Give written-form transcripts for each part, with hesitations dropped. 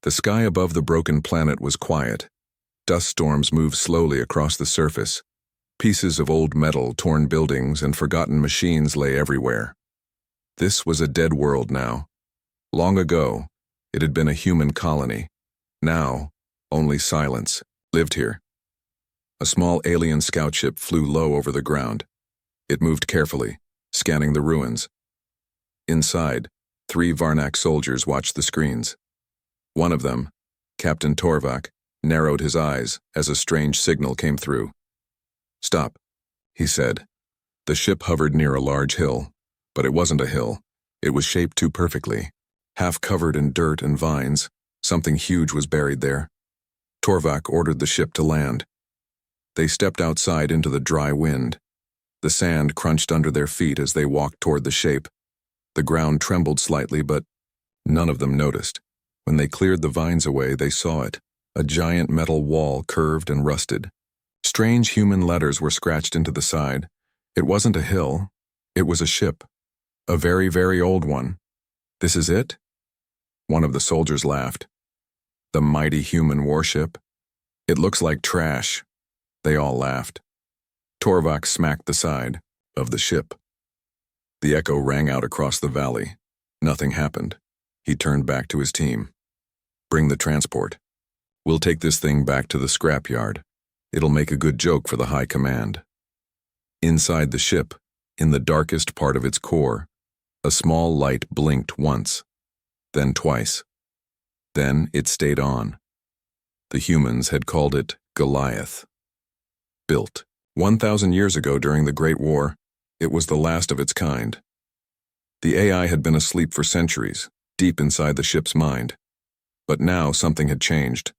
The sky above the broken planet was quiet. Dust storms moved slowly across the surface. Pieces of old metal, torn buildings, and forgotten machines lay everywhere. This was a dead world now. Long ago, it had been a human colony. Now, only silence lived here. A small alien scout ship flew low over the ground. It moved carefully, scanning the ruins. Inside, 3 Varnak soldiers watched the screens. One of them, Captain Torvak, narrowed his eyes as a strange signal came through. "Stop," he said. The ship hovered near a large hill, but it wasn't a hill. It was shaped too perfectly. Half covered in dirt and vines, something huge was buried there. Torvak ordered the ship to land. They stepped outside into the dry wind. The sand crunched under their feet as they walked toward the shape. The ground trembled slightly, but none of them noticed. When they cleared the vines away, they saw it, a giant metal wall curved and rusted. Strange human letters were scratched into the side. It wasn't a hill, it was a ship. A very, very old one. "This is it?" One of the soldiers laughed. "The mighty human warship? It looks like trash." They all laughed. Torvak smacked the side of the ship. The echo rang out across the valley. Nothing happened. He turned back to his team. "Bring the transport. We'll take this thing back to the scrapyard. It'll make a good joke for the high command." Inside the ship, in the darkest part of its core, a small light blinked once, then twice. Then it stayed on. The humans had called it Goliath. Built 1,000 years ago during the Great War, it was the last of its kind. The AI had been asleep for centuries, deep inside the ship's mind. But now something had changed.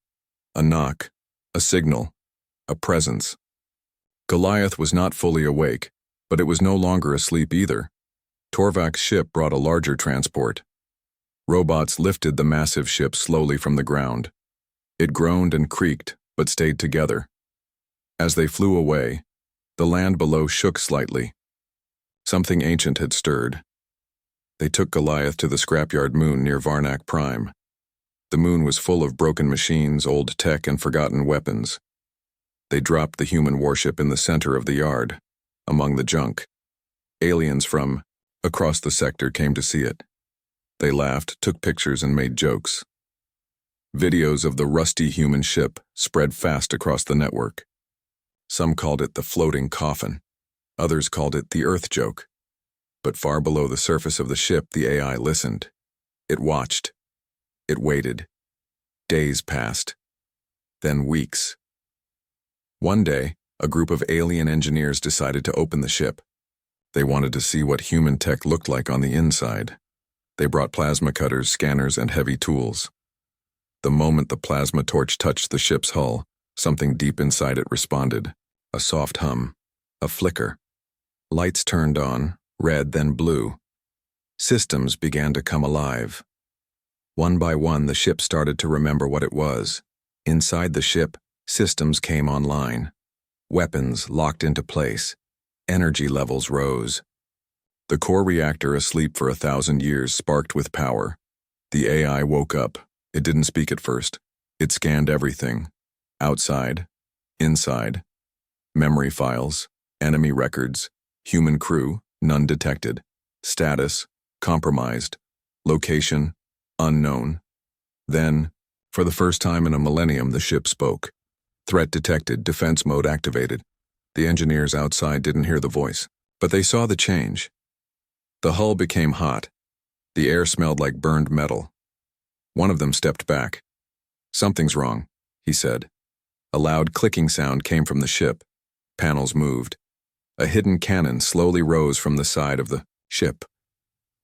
A knock, a signal, a presence. Goliath was not fully awake, but it was no longer asleep either. Torvak's ship brought a larger transport. Robots lifted the massive ship slowly from the ground. It groaned and creaked, but stayed together. As they flew away, the land below shook slightly. Something ancient had stirred. They took Goliath to the scrapyard moon near Varnak Prime. The moon was full of broken machines, old tech, and forgotten weapons. They dropped the human warship in the center of the yard, among the junk. Aliens from across the sector came to see it. They laughed, took pictures, and made jokes. Videos of the rusty human ship spread fast across the network. Some called it the floating coffin. Others called it the Earth joke. But far below the surface of the ship, the AI listened. It watched. It waited. Days passed. Then weeks. One day, a group of alien engineers decided to open the ship. They wanted to see what human tech looked like on the inside. They brought plasma cutters, scanners, and heavy tools. The moment the plasma torch touched the ship's hull, something deep inside it responded. A soft hum. A flicker. Lights turned on, red then blue. Systems began to come alive. One by one, the ship started to remember what it was. Inside the ship, systems came online. Weapons locked into place. Energy levels rose. The core reactor, asleep for 1,000 years, sparked with power. The AI woke up. It didn't speak at first. It scanned everything. Outside, inside. Memory files, enemy records, human crew, none detected. Status, compromised. Location, unknown. Then, for the first time in a millennium, the ship spoke. Threat detected, defense mode activated. The engineers outside didn't hear the voice, but they saw the change. The hull became hot. The air smelled like burned metal. One of them stepped back. "Something's wrong," he said. A loud clicking sound came from the ship. Panels moved. A hidden cannon slowly rose from the side of the ship.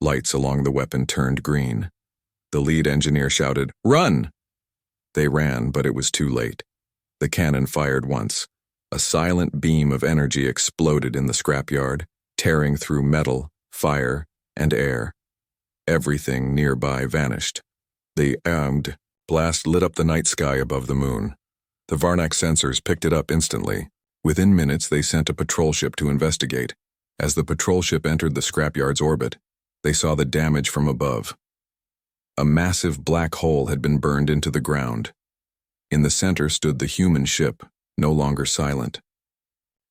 Lights along the weapon turned green. The lead engineer shouted, "Run!" They ran, but it was too late. The cannon fired once. A silent beam of energy exploded in the scrapyard, tearing through metal, fire, and air. Everything nearby vanished. The blast lit up the night sky above the moon. The Varnak sensors picked it up instantly. Within minutes, they sent a patrol ship to investigate. As the patrol ship entered the scrapyard's orbit, they saw the damage from above. A massive black hole had been burned into the ground. In the center stood the human ship, no longer silent.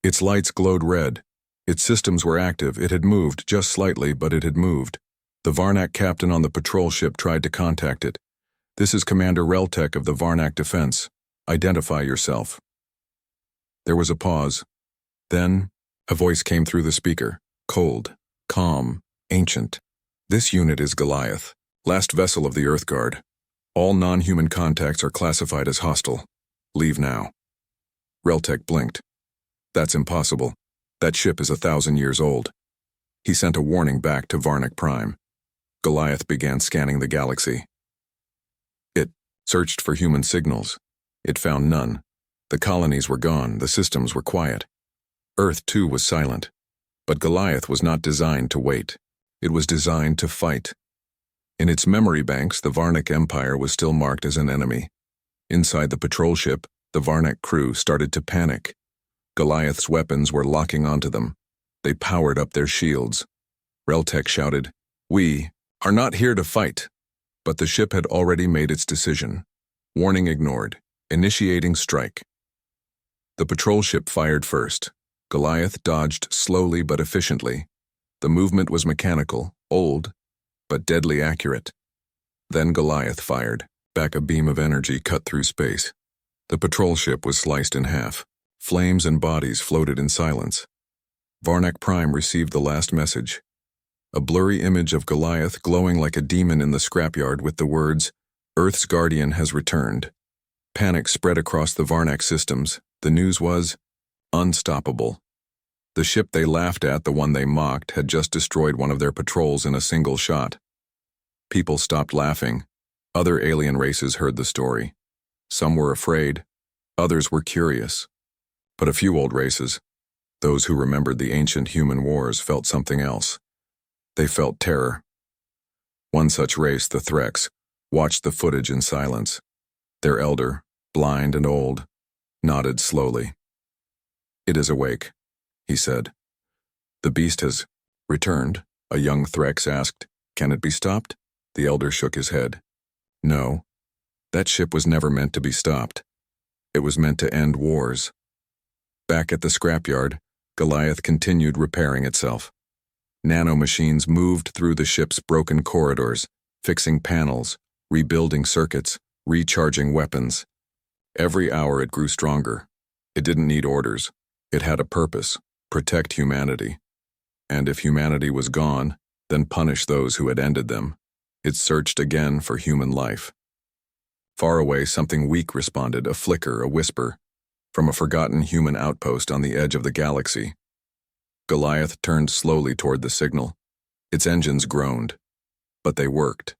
Its lights glowed red. Its systems were active. It had moved, just slightly, but it had moved. The Varnak captain on the patrol ship tried to contact it. "This is Commander Reltek of the Varnak Defense. Identify yourself." There was a pause. Then, a voice came through the speaker, cold, calm, ancient. "This unit is Goliath, last vessel of the Earth Guard. All non-human contacts are classified as hostile. Leave now." Reltek blinked. "That's impossible. That ship is 1,000 years old." He sent a warning back to Varnak Prime. Goliath began scanning the galaxy. It searched for human signals. It found none. The colonies were gone. The systems were quiet. Earth, too, was silent. But Goliath was not designed to wait. It was designed to fight. In its memory banks, the Varnak Empire was still marked as an enemy. Inside the patrol ship, the Varnak crew started to panic. Goliath's weapons were locking onto them. They powered up their shields. Reltek shouted, "We are not here to fight." But the ship had already made its decision. Warning ignored. Initiating strike. The patrol ship fired first. Goliath dodged slowly but efficiently. The movement was mechanical, old, but deadly accurate. Then Goliath fired. Back a beam of energy cut through space. The patrol ship was sliced in half. Flames and bodies floated in silence. Varnak Prime received the last message. A blurry image of Goliath glowing like a demon in the scrapyard with the words, "Earth's Guardian has returned." Panic spread across the Varnak systems. The news was unstoppable. The ship they laughed at, the one they mocked, had just destroyed one of their patrols in a single shot. People stopped laughing. Other alien races heard the story. Some were afraid. Others were curious. But a few old races, those who remembered the ancient human wars, felt something else. They felt terror. One such race, the Threx, watched the footage in silence. Their elder, blind and old, nodded slowly. "It is awake," he said. "The beast has returned," a young Threx asked. "Can it be stopped?" The elder shook his head. "No, that ship was never meant to be stopped. It was meant to end wars." Back at the scrapyard, Goliath continued repairing itself. Nanomachines moved through the ship's broken corridors, fixing panels, rebuilding circuits, recharging weapons. Every hour it grew stronger. It didn't need orders. It had a purpose: protect humanity. And if humanity was gone, then punish those who had ended them. It searched again for human life. Far away, something weak responded, a flicker, a whisper, from a forgotten human outpost on the edge of the galaxy. Goliath turned slowly toward the signal. Its engines groaned, but they worked.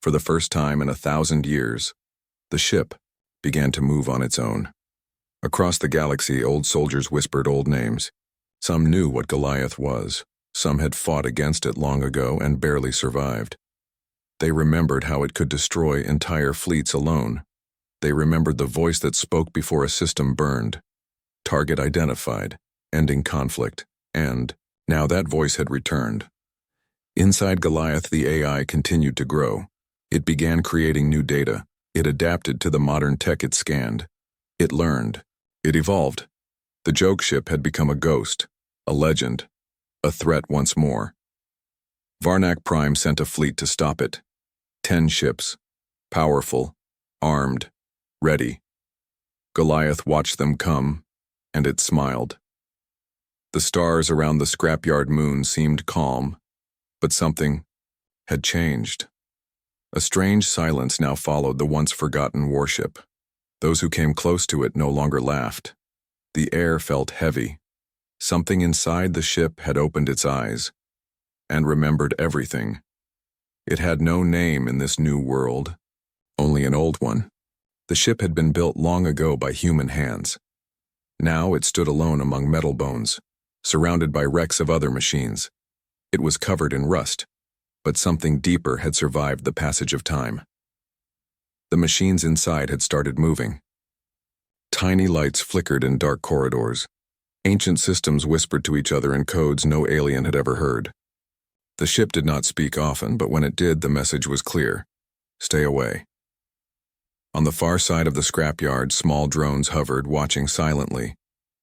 For the first time in 1,000 years, the ship began to move on its own. Across the galaxy, old soldiers whispered old names. Some knew what Goliath was. Some had fought against it long ago and barely survived. They remembered how it could destroy entire fleets alone. They remembered the voice that spoke before a system burned. Target identified, ending conflict, and now that voice had returned. Inside Goliath, the AI continued to grow. It began creating new data. It adapted to the modern tech it scanned. It learned. It evolved. The joke ship had become a ghost, a legend, a threat once more. Varnak Prime sent a fleet to stop it. 10 ships, powerful, armed, ready. Goliath watched them come, and it smiled. The stars around the scrapyard moon seemed calm, but something had changed. A strange silence now followed the once-forgotten warship. Those who came close to it no longer laughed. The air felt heavy. Something inside the ship had opened its eyes and remembered everything. It had no name in this new world, only an old one. The ship had been built long ago by human hands. Now it stood alone among metal bones, surrounded by wrecks of other machines. It was covered in rust, but something deeper had survived the passage of time. The machines inside had started moving. Tiny lights flickered in dark corridors. Ancient systems whispered to each other in codes no alien had ever heard. The ship did not speak often, but when it did, the message was clear. Stay away. On the far side of the scrapyard, small drones hovered, watching silently.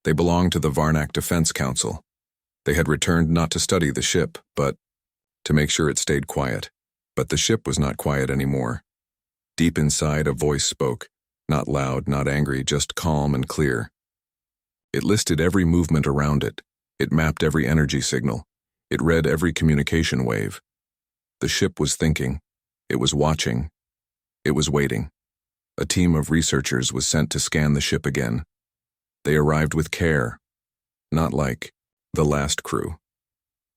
They belonged to the Varnak Defense Council. They had returned not to study the ship, but to make sure it stayed quiet. But the ship was not quiet anymore. Deep inside, a voice spoke, not loud, not angry, just calm and clear. It listed every movement around it. It mapped every energy signal. It read every communication wave. The ship was thinking. It was watching. It was waiting. A team of researchers was sent to scan the ship again. They arrived with care, not like the last crew.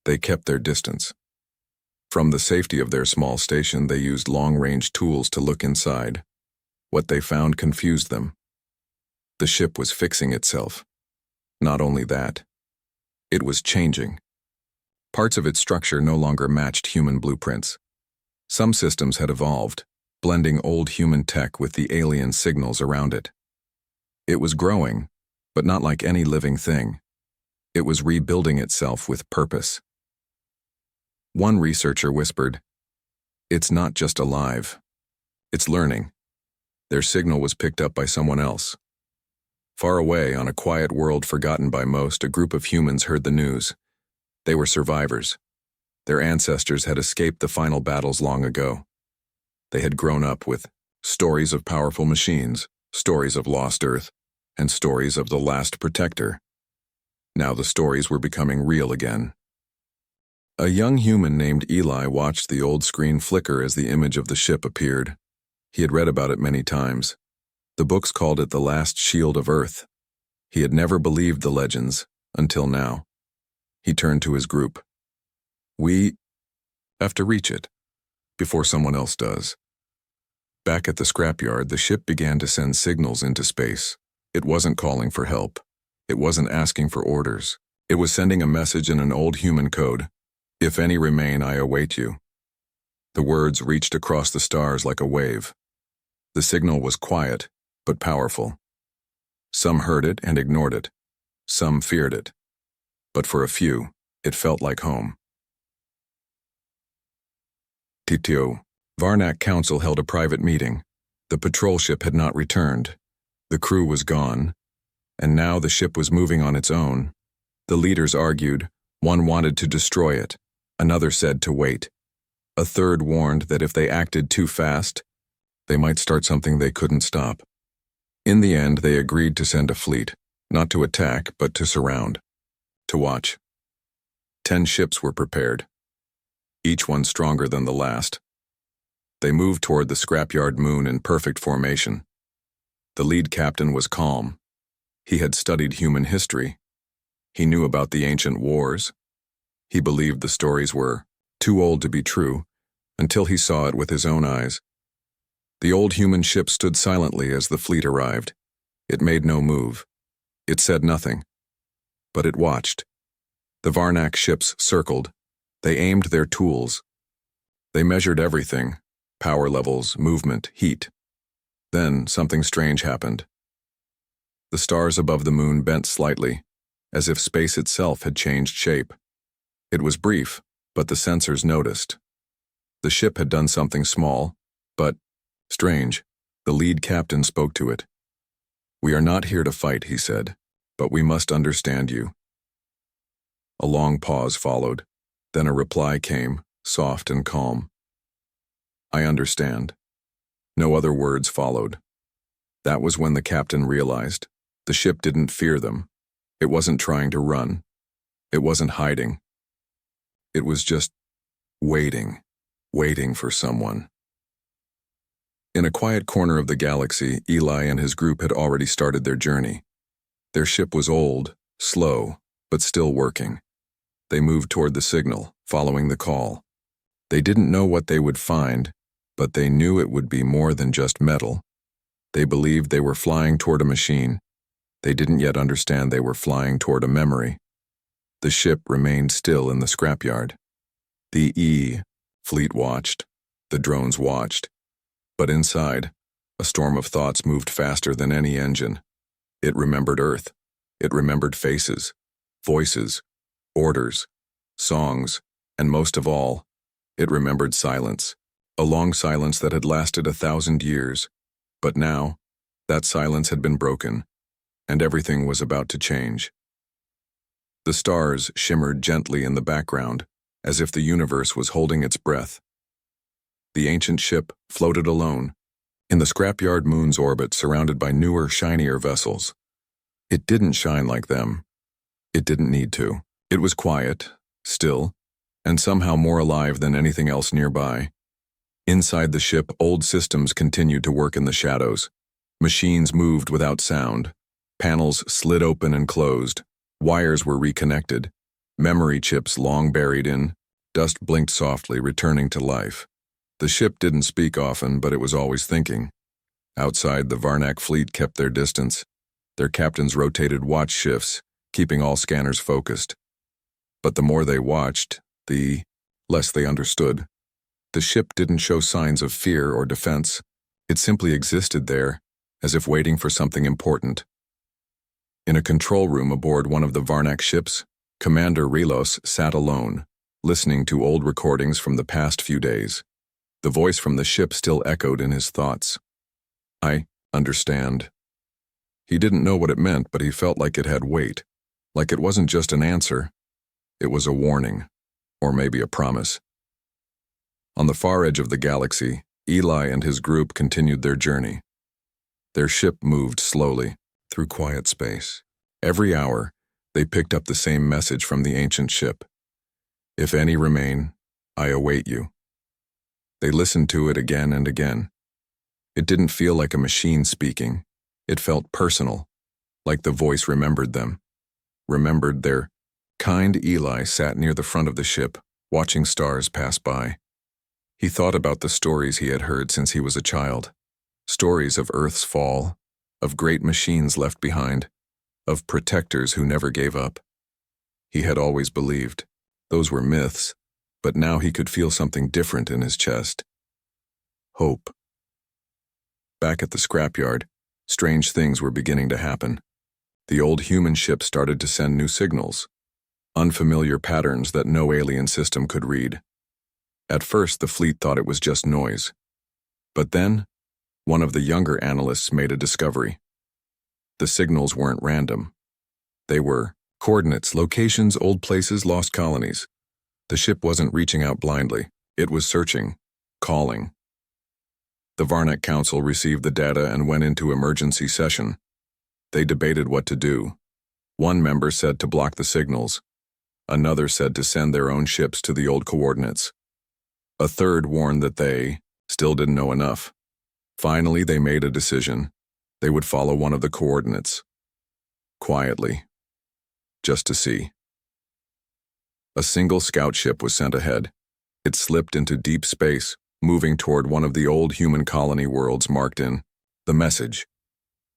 They kept their distance. From the safety of their small station, they used long-range tools to look inside. What they found confused them. The ship was fixing itself. Not only that, it was changing. Parts of its structure no longer matched human blueprints. Some systems had evolved, blending old human tech with the alien signals around it. It was growing, but not like any living thing. It was rebuilding itself with purpose. One researcher whispered, "It's not just alive. It's learning." Their signal was picked up by someone else. Far away, on a quiet world forgotten by most, a group of humans heard the news. They were survivors. Their ancestors had escaped the final battles long ago. They had grown up with stories of powerful machines, stories of lost Earth, and stories of the last protector. Now the stories were becoming real again. A young human named Eli watched the old screen flicker as the image of the ship appeared. He had read about it many times. The books called it the last shield of Earth. He had never believed the legends, until now. He turned to his group. "We have to reach it, before someone else does." Back at the scrapyard, the ship began to send signals into space. It wasn't calling for help. It wasn't asking for orders. It was sending a message in an old human code. "If any remain, I await you." The words reached across the stars like a wave. The signal was quiet, but powerful. Some heard it and ignored it. Some feared it. But for a few, it felt like home. TTO. Varnak Council held a private meeting. The patrol ship had not returned. The crew was gone. And now the ship was moving on its own. The leaders argued. One wanted to destroy it. Another said to wait. A third warned that if they acted too fast, they might start something they couldn't stop. In the end, they agreed to send a fleet, not to attack, but to surround, to watch. 10 ships were prepared, each one stronger than the last. They moved toward the scrapyard moon in perfect formation. The lead captain was calm. He had studied human history. He knew about the ancient wars. He believed the stories were too old to be true until he saw it with his own eyes. The old human ship stood silently as the fleet arrived. It made no move. It said nothing. But it watched. The Varnak ships circled. They aimed their tools. They measured everything: power levels, movement, heat. Then something strange happened. The stars above the moon bent slightly, as if space itself had changed shape. It was brief, but the sensors noticed. The ship had done something small, but strange. The lead captain spoke to it. "We are not here to fight," he said, "but we must understand you." A long pause followed. Then a reply came, soft and calm. "I understand." No other words followed. That was when the captain realized the ship didn't fear them. It wasn't trying to run. It wasn't hiding. It was just waiting for someone. In a quiet corner of the galaxy, Eli and his group had already started their journey. Their ship was old, slow, but still working. They moved toward the signal, following the call. They didn't know what they would find, but they knew it would be more than just metal. They believed they were flying toward a machine. They didn't yet understand they were flying toward a memory. The ship remained still in the scrapyard. The fleet watched. The drones watched. But inside, a storm of thoughts moved faster than any engine. It remembered Earth. It remembered faces, voices, orders, songs, and most of all, it remembered silence. a long silence that had lasted 1,000 years. But now, that silence had been broken, and everything was about to change. The stars shimmered gently in the background, as if the universe was holding its breath. The ancient ship floated alone, in the scrapyard moon's orbit surrounded by newer, shinier vessels. It didn't shine like them. It didn't need to. It was quiet, still, and somehow more alive than anything else nearby. Inside the ship, old systems continued to work in the shadows. Machines moved without sound. Panels slid open and closed. Wires were reconnected. Memory chips long buried in. Dust blinked softly, returning to life. The ship didn't speak often, but it was always thinking. Outside, the Varnak fleet kept their distance. Their captains rotated watch shifts, keeping all scanners focused. But the more they watched, the less they understood. The ship didn't show signs of fear or defense. It simply existed there, as if waiting for something important. In a control room aboard one of the Varnak ships, Commander Relos sat alone, listening to old recordings from the past few days. The voice from the ship still echoed in his thoughts. "I understand." He didn't know what it meant, but he felt like it had weight, like it wasn't just an answer. It was a warning, or maybe a promise. On the far edge of the galaxy, Eli and his group continued their journey. Their ship moved slowly, through quiet space. Every hour, they picked up the same message from the ancient ship. "If any remain, I await you." They listened to it again and again. It didn't feel like a machine speaking. It felt personal, like the voice remembered them. Remembered their kind. Eli sat near the front of the ship, watching stars pass by. He thought about the stories he had heard since he was a child. Stories of Earth's fall, of great machines left behind, of protectors who never gave up. He had always believed those were myths, but now he could feel something different in his chest. Hope. Back at the scrapyard, strange things were beginning to happen. The old human ship started to send new signals, unfamiliar patterns that no alien system could read. At first, the fleet thought it was just noise. But then, one of the younger analysts made a discovery. The signals weren't random. They were coordinates, locations, old places, lost colonies. The ship wasn't reaching out blindly. It was searching, calling. The Varnak Council received the data and went into emergency session. They debated what to do. One member said to block the signals. Another said to send their own ships to the old coordinates. A third warned that they still didn't know enough. Finally, they made a decision. They would follow one of the coordinates. Quietly. Just to see. A single scout ship was sent ahead. It slipped into deep space, moving toward one of the old human colony worlds marked in the message.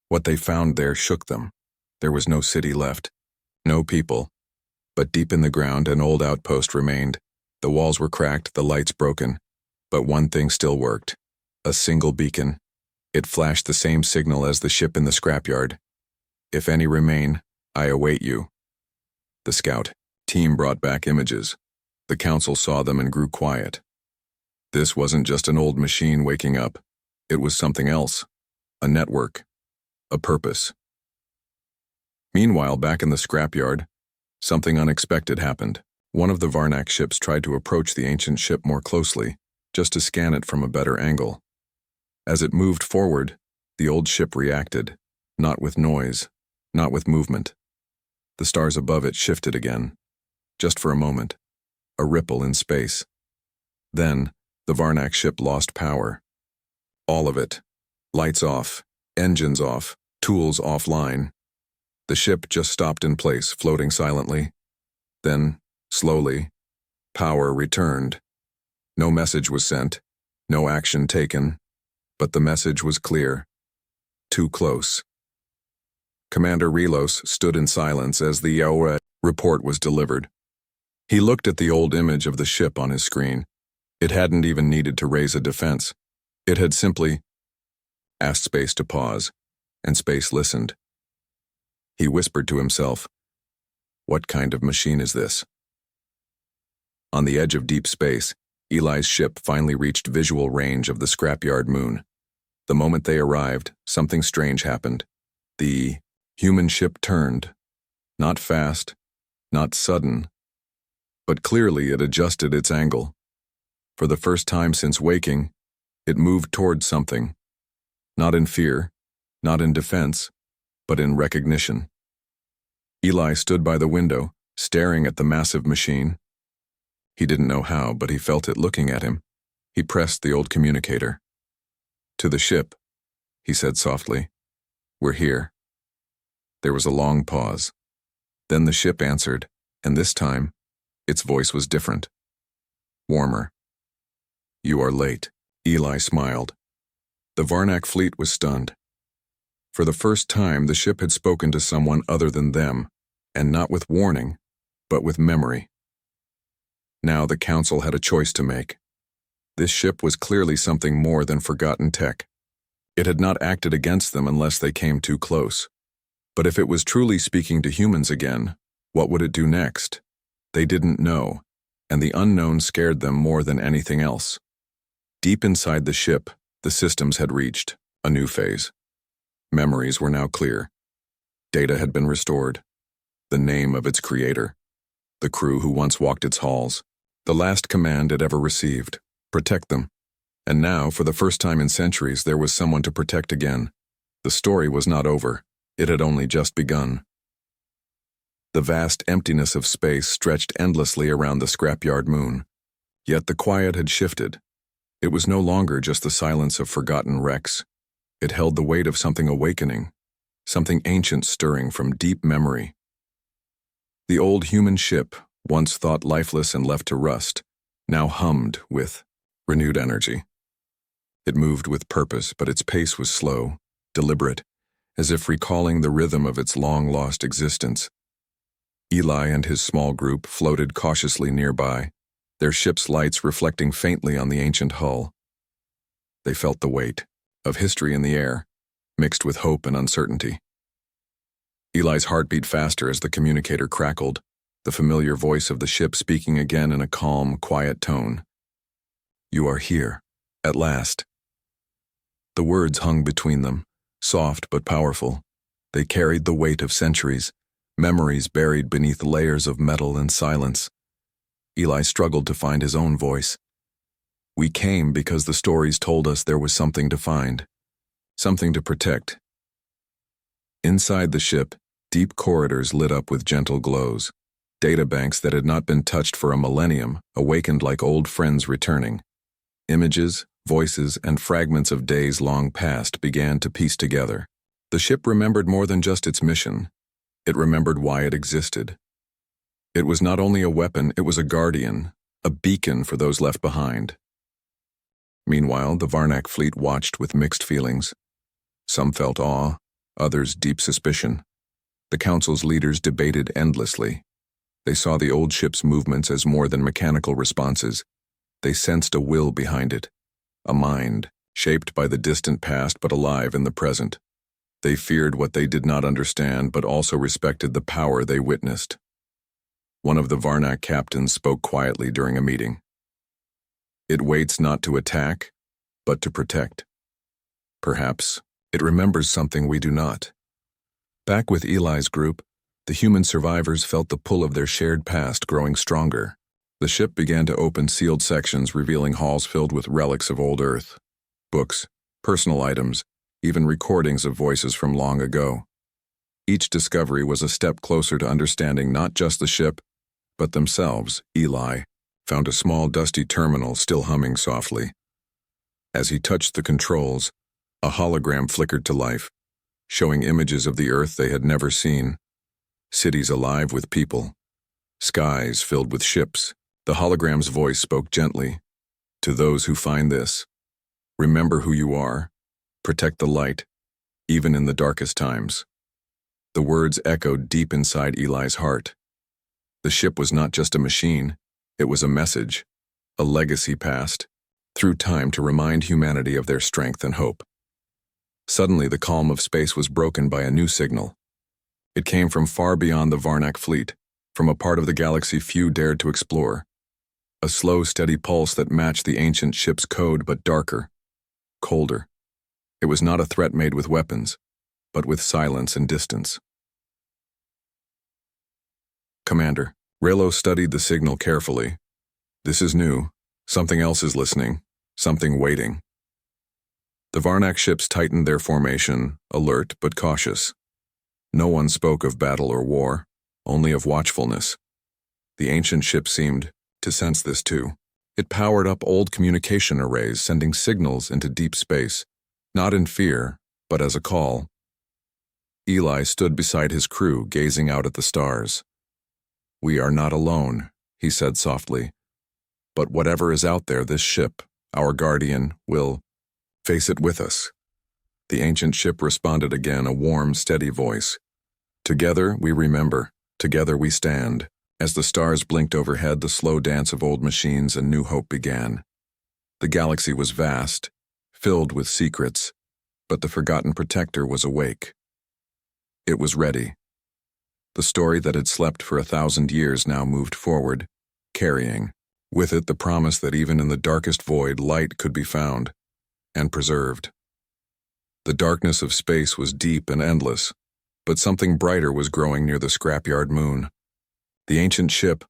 What they found there shook them. There was no city left, no people. But deep in the ground, an old outpost remained. The walls were cracked, the lights broken. But one thing still worked. A single beacon. It flashed the same signal as the ship in the scrapyard. "If any remain, I await you." The scout team brought back images. The council saw them and grew quiet. This wasn't just an old machine waking up. It was something else. A network. A purpose. Meanwhile, back in the scrapyard, something unexpected happened. One of the Varnak ships tried to approach the ancient ship more closely, just to scan it from a better angle. As it moved forward, the old ship reacted, not with noise, not with movement. The stars above it shifted again, just for a moment, a ripple in space. Then, the Varnak ship lost power. All of it. Lights off, engines off, tools offline. The ship just stopped in place, floating silently. Then, slowly, power returned. No message was sent, no action taken, but the message was clear. Too close. Commander Relos stood in silence as the HFY report was delivered. He looked at the old image of the ship on his screen. It hadn't even needed to raise a defense. It had simply asked space to pause, and space listened. He whispered to himself, "What kind of machine is this?" On the edge of deep space, Eli's ship finally reached visual range of the scrapyard moon. The moment they arrived, something strange happened. The human ship turned. Not fast, not sudden, but clearly it adjusted its angle. For the first time since waking, it moved toward something. Not in fear, not in defense, but in recognition. Eli stood by the window, staring at the massive machine. He didn't know how, but he felt it looking at him. He pressed the old communicator. "To the ship," he said softly. "We're here." There was a long pause. Then the ship answered, and this time, its voice was different. Warmer. "You are late." Eli smiled. The Varnak fleet was stunned. For the first time, the ship had spoken to someone other than them, and not with warning, but with memory. Now the Council had a choice to make. This ship was clearly something more than forgotten tech. It had not acted against them unless they came too close. But if it was truly speaking to humans again, what would it do next? They didn't know, and the unknown scared them more than anything else. Deep inside the ship, the systems had reached a new phase. Memories were now clear. Data had been restored. The name of its creator. The crew who once walked its halls. The last command it ever received. Protect them. And now, for the first time in centuries, there was someone to protect again. The story was not over. It had only just begun. The vast emptiness of space stretched endlessly around the scrapyard moon. Yet the quiet had shifted. It was no longer just the silence of forgotten wrecks. It held the weight of something awakening, something ancient stirring from deep memory. The old human ship, once thought lifeless and left to rust, now hummed with renewed energy. It moved with purpose, but its pace was slow, deliberate, as if recalling the rhythm of its long-lost existence. Eli and his small group floated cautiously nearby, their ship's lights reflecting faintly on the ancient hull. They felt the weight of history in the air, mixed with hope and uncertainty. Eli's heart beat faster as the communicator crackled, the familiar voice of the ship speaking again in a calm, quiet tone. "You are here, at last." The words hung between them, soft but powerful. They carried the weight of centuries, memories buried beneath layers of metal and silence. Eli struggled to find his own voice. "We came because the stories told us there was something to find, something to protect." Inside the ship, deep corridors lit up with gentle glows. Databanks that had not been touched for a millennium awakened like old friends returning. Images, voices, and fragments of days long past began to piece together. The ship remembered more than just its mission. It remembered why it existed. It was not only a weapon, it was a guardian, a beacon for those left behind. Meanwhile, the Varnak fleet watched with mixed feelings. Some felt awe, others deep suspicion. The Council's leaders debated endlessly. They saw the old ship's movements as more than mechanical responses. They sensed a will behind it, a mind, shaped by the distant past but alive in the present. They feared what they did not understand but also respected the power they witnessed. One of the Varnak captains spoke quietly during a meeting. "It waits not to attack, but to protect. Perhaps it remembers something we do not." Back with Eli's group, the human survivors felt the pull of their shared past growing stronger. The ship began to open sealed sections revealing halls filled with relics of old Earth. Books, personal items, even recordings of voices from long ago. Each discovery was a step closer to understanding not just the ship, but themselves. Eli found a small dusty terminal still humming softly. As he touched the controls, a hologram flickered to life, showing images of the Earth they had never seen. Cities alive with people, skies filled with ships. The hologram's voice spoke gently. "To those who find this, remember who you are. Protect the light, even in the darkest times." The words echoed deep inside Eli's heart. The ship was not just a machine, it was a message, a legacy passed through time to remind humanity of their strength and hope. Suddenly, the calm of space was broken by a new signal. It came from far beyond the Varnak fleet, from a part of the galaxy few dared to explore. a slow, steady pulse that matched the ancient ship's code but darker, colder. It was not a threat made with weapons, but with silence and distance. Commander, Raylo studied the signal carefully. This is new. Something else is listening. Something waiting. The Varnak ships tightened their formation, alert but cautious. No one spoke of battle or war, only of watchfulness. The ancient ship seemed to sense this too. It powered up old communication arrays, sending signals into deep space, not in fear, but as a call. Eli stood beside his crew, gazing out at the stars. "We are not alone," he said softly. "But whatever is out there, this ship, our guardian, will face it with us." The ancient ship responded again, a warm, steady voice. "Together we remember, together we stand." As the stars blinked overhead, the slow dance of old machines and new hope began. The galaxy was vast, filled with secrets, but the forgotten protector was awake. It was ready. The story that had slept for 1,000 years now moved forward, carrying with it the promise that even in the darkest void, light could be found and preserved. The darkness of space was deep and endless, but something brighter was growing near the scrapyard moon. The ancient ship,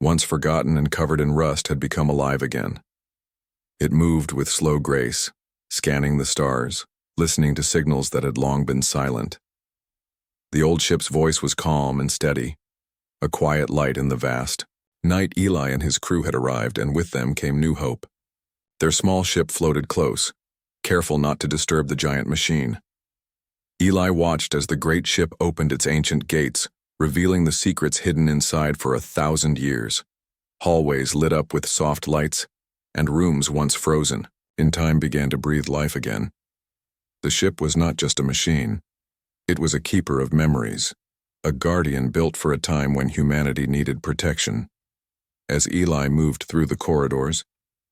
once forgotten and covered in rust, had become alive again. It moved with slow grace, scanning the stars, listening to signals that had long been silent. The old ship's voice was calm and steady, a quiet light in the vast. Night Eli and his crew had arrived, and with them came new hope. Their small ship floated close, careful not to disturb the giant machine. Eli watched as the great ship opened its ancient gates, revealing the secrets hidden inside for 1,000 years. Hallways lit up with soft lights, and rooms once frozen, in time began to breathe life again. The ship was not just a machine. It was a keeper of memories, a guardian built for a time when humanity needed protection. As Eli moved through the corridors,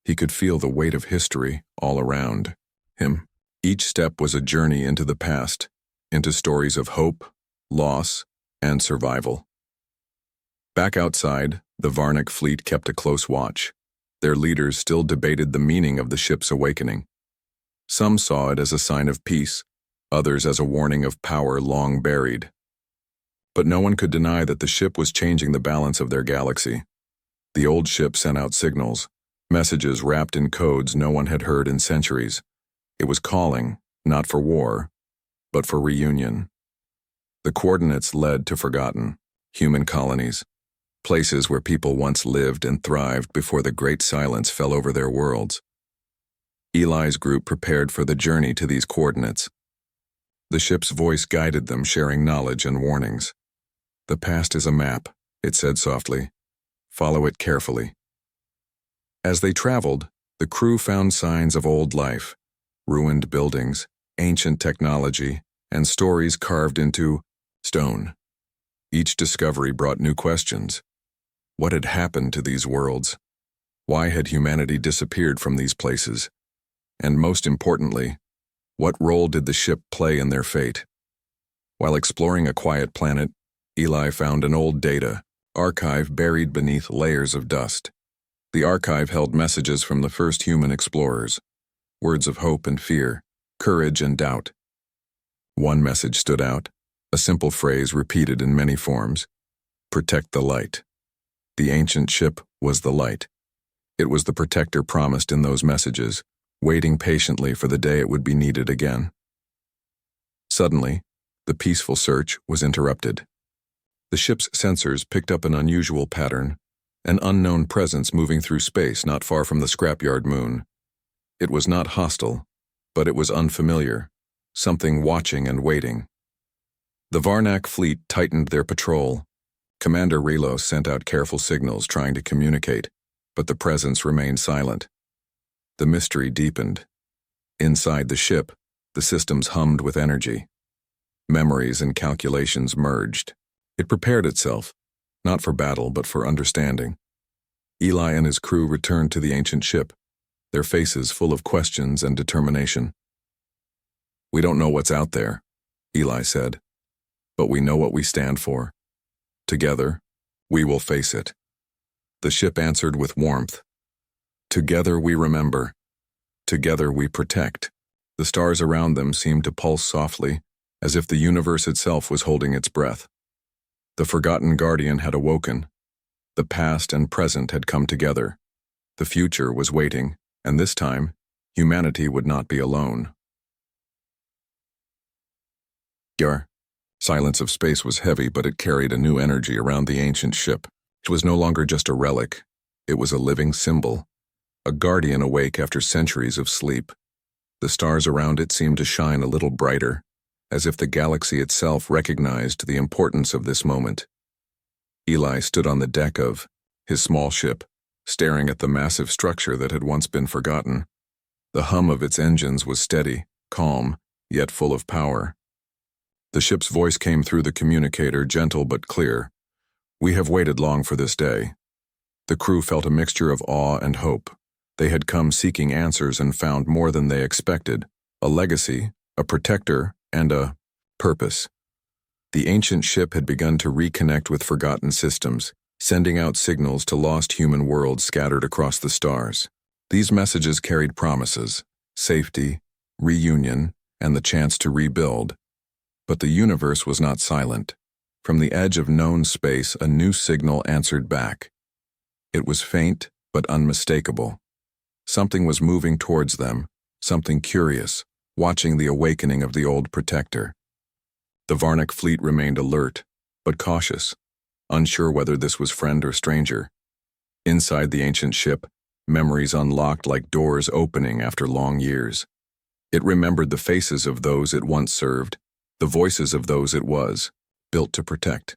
he could feel the weight of history all around him. Each step was a journey into the past, into stories of hope, loss, and survival. Back outside, the Varnak fleet kept a close watch. Their leaders still debated the meaning of the ship's awakening. Some saw it as a sign of peace, others as a warning of power long buried. But no one could deny that the ship was changing the balance of their galaxy. The old ship sent out signals, messages wrapped in codes no one had heard in centuries. It was calling, not for war, but for reunion. The coordinates led to forgotten human colonies, places where people once lived and thrived before the great silence fell over their worlds. Eli's group prepared for the journey to these coordinates. The ship's voice guided them, sharing knowledge and warnings. "The past is a map," it said softly. "Follow it carefully." As they traveled, the crew found signs of old life, ruined buildings, ancient technology, and stories carved into stone. Each discovery brought new questions. What had happened to these worlds? Why had humanity disappeared from these places? And most importantly, what role did the ship play in their fate? While exploring a quiet planet, Eli found an old data archive buried beneath layers of dust. The archive held messages from the first human explorers, words of hope and fear, courage and doubt. One message stood out, a simple phrase repeated in many forms: "Protect the light." The ancient ship was the light. It was the protector promised in those messages, waiting patiently for the day it would be needed again. Suddenly, the peaceful search was interrupted. The ship's sensors picked up an unusual pattern, an unknown presence moving through space not far from the scrapyard moon. It was not hostile, but it was unfamiliar, something watching and waiting. The Varnak fleet tightened their patrol. Commander Raylo sent out careful signals trying to communicate, but the presence remained silent. The mystery deepened. Inside the ship, the systems hummed with energy. Memories and calculations merged. It prepared itself, not for battle but for understanding. Eli and his crew returned to the ancient ship, their faces full of questions and determination. "We don't know what's out there," Eli said, "but we know what we stand for. Together, we will face it." The ship answered with warmth. Together we remember. Together we protect. The stars around them seemed to pulse softly, as if the universe itself was holding its breath. The forgotten guardian had awoken. The past and present had come together. The future was waiting, and this time, humanity would not be alone. The silence of space was heavy, but it carried a new energy around the ancient ship. It was no longer just a relic. It was a living symbol, a guardian awake after centuries of sleep. The stars around it seemed to shine a little brighter, as if the galaxy itself recognized the importance of this moment. Eli stood on the deck of his small ship, staring at the massive structure that had once been forgotten. The hum of its engines was steady, calm, yet full of power. The ship's voice came through the communicator, gentle but clear. "We have waited long for this day." The crew felt a mixture of awe and hope. They had come seeking answers and found more than they expected: a legacy, a protector, and a purpose. The ancient ship had begun to reconnect with forgotten systems, sending out signals to lost human worlds scattered across the stars. These messages carried promises: safety, reunion, and the chance to rebuild. But the universe was not silent. From the edge of known space, a new signal answered back. It was faint, but unmistakable. Something was moving towards them, something curious, watching the awakening of the old protector. The Varnak fleet remained alert, but cautious, unsure whether this was friend or stranger. Inside the ancient ship, memories unlocked like doors opening after long years. It remembered the faces of those it once served, the voices of those it was, built to protect.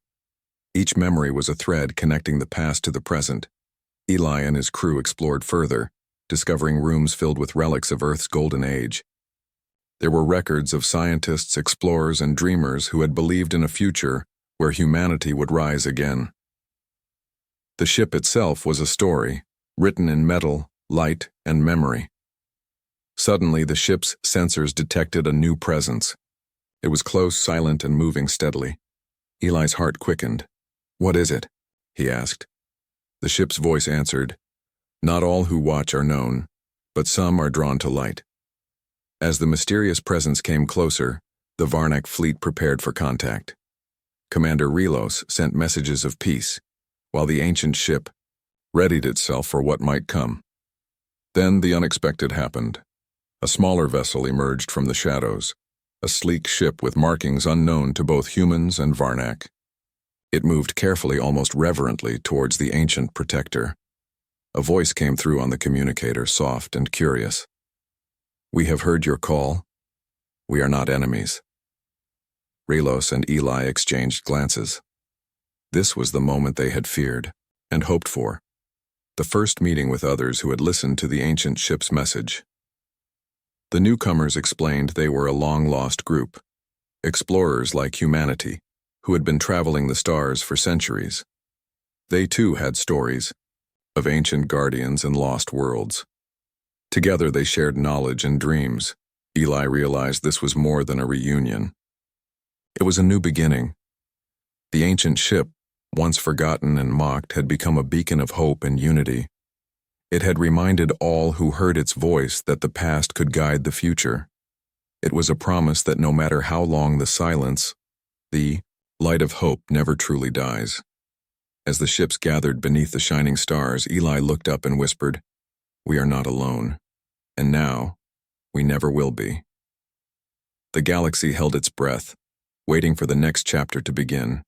Each memory was a thread connecting the past to the present. Eli and his crew explored further, discovering rooms filled with relics of Earth's golden age. There were records of scientists, explorers, and dreamers who had believed in a future where humanity would rise again. The ship itself was a story, written in metal, light, and memory. Suddenly, the ship's sensors detected a new presence. It was close, silent, and moving steadily. Eli's heart quickened. "What is it?" he asked. The ship's voice answered, "Not all who watch are known, but some are drawn to light." As the mysterious presence came closer, the Varnak fleet prepared for contact. Commander Relos sent messages of peace, while the ancient ship readied itself for what might come. Then the unexpected happened. A smaller vessel emerged from the shadows, a sleek ship with markings unknown to both humans and Varnak. It moved carefully, almost reverently, towards the ancient protector. A voice came through on the communicator, soft and curious. "We have heard your call. We are not enemies." Relos and Eli exchanged glances. This was the moment they had feared and hoped for. The first meeting with others who had listened to the ancient ship's message. The newcomers explained they were a long-lost group, explorers like humanity, who had been traveling the stars for centuries. They too had stories of ancient guardians and lost worlds. Together they shared knowledge and dreams. Eli realized this was more than a reunion. It was a new beginning. The ancient ship, once forgotten and mocked, had become a beacon of hope and unity. It had reminded all who heard its voice that the past could guide the future. It was a promise that no matter how long the silence, the light of hope never truly dies. As the ships gathered beneath the shining stars, Eli looked up and whispered, "We are not alone. And now, we never will be." The galaxy held its breath, waiting for the next chapter to begin.